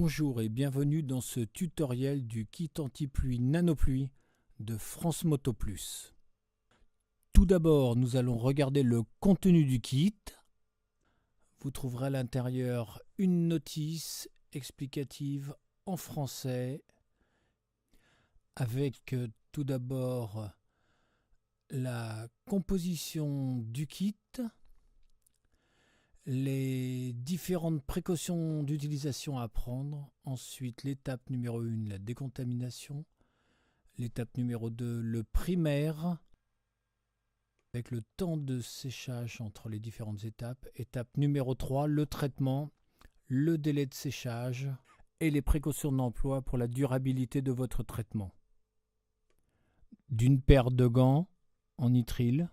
Bonjour et bienvenue dans ce tutoriel du kit anti-pluie Nanopluie de France Moto Plus. Tout d'abord, nous allons regarder le contenu du kit. Vous trouverez à l'intérieur une notice explicative en français avec tout d'abord la composition du kit, les différentes précautions d'utilisation à prendre, ensuite l'étape numéro 1, la décontamination, l'étape numéro 2, le primaire, avec le temps de séchage entre les différentes étapes, étape numéro 3, le traitement, le délai de séchage et les précautions d'emploi pour la durabilité de votre traitement. D'une paire de gants en nitrile,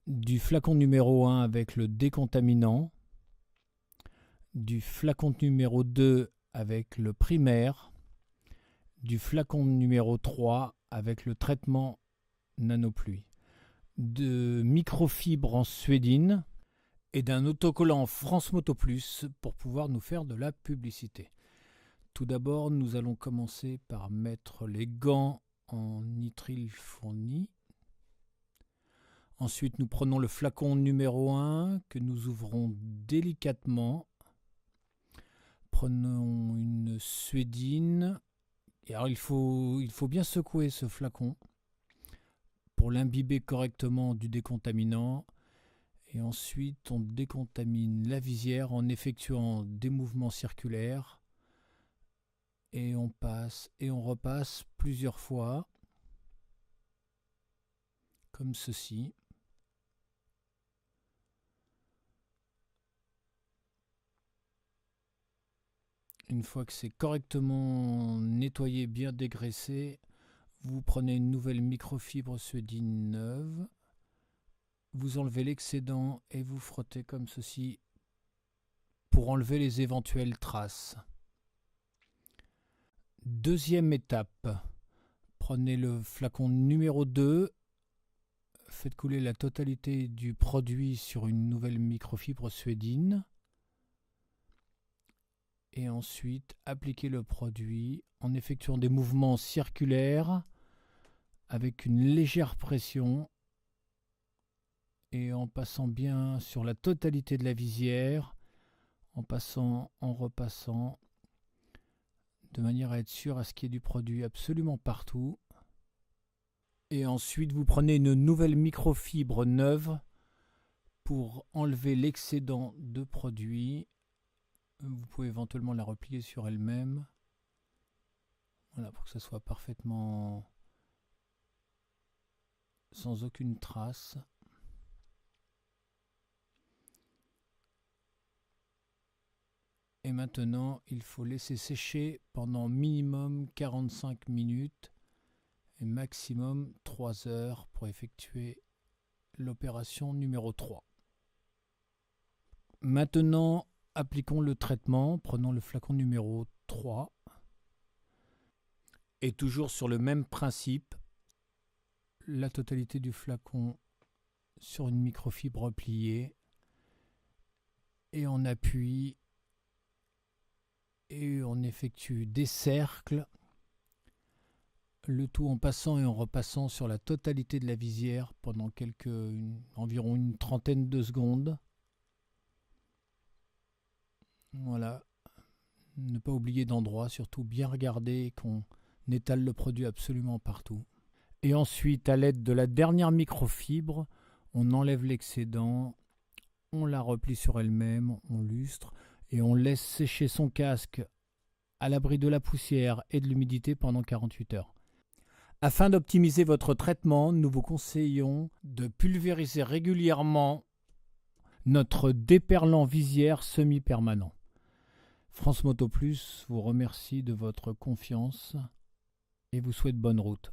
du flacon numéro 1 avec le décontaminant, du flacon numéro 2 avec le primaire, du flacon numéro 3 avec le traitement nanopluie, de microfibres en suédine et d'un autocollant France Moto Plus pour pouvoir nous faire de la publicité. Tout d'abord, nous allons commencer par mettre les gants en nitrile fourni. Ensuite, nous prenons le flacon numéro 1 que nous ouvrons délicatement. Prenons une suédine. Et alors, il faut bien secouer ce flacon pour l'imbiber correctement du décontaminant. Et ensuite, on décontamine la visière en effectuant des mouvements circulaires. Et on passe et on repasse plusieurs fois, comme ceci. Une fois que c'est correctement nettoyé, bien dégraissé, vous prenez une nouvelle microfibre suédine neuve, vous enlevez l'excédent et vous frottez comme ceci pour enlever les éventuelles traces. Deuxième étape, prenez le flacon numéro 2, faites couler la totalité du produit sur une nouvelle microfibre suédine. Et ensuite, appliquez le produit en effectuant des mouvements circulaires avec une légère pression et en passant bien sur la totalité de la visière, en passant, en repassant, de manière à être sûr à ce qu'il y ait du produit absolument partout. Et ensuite, vous prenez une nouvelle microfibre neuve pour enlever l'excédent de produit. Vous pouvez éventuellement la replier sur elle-même. Voilà, pour que ça soit parfaitement sans aucune trace. Et maintenant, il faut laisser sécher pendant minimum 45 minutes et maximum 3 heures pour effectuer l'opération numéro 3. Maintenant, appliquons le traitement, prenons le flacon numéro 3 et toujours sur le même principe, la totalité du flacon sur une microfibre pliée et on appuie et on effectue des cercles, le tout en passant et en repassant sur la totalité de la visière pendant environ une trentaine de secondes. Voilà, ne pas oublier d'endroit, surtout bien regarder qu'on étale le produit absolument partout. Et ensuite, à l'aide de la dernière microfibre, on enlève l'excédent, on la replie sur elle-même, on lustre et on laisse sécher son casque à l'abri de la poussière et de l'humidité pendant 48 heures. Afin d'optimiser votre traitement, nous vous conseillons de pulvériser régulièrement notre déperlant visière semi-permanent. France Moto Plus vous remercie de votre confiance et vous souhaite bonne route.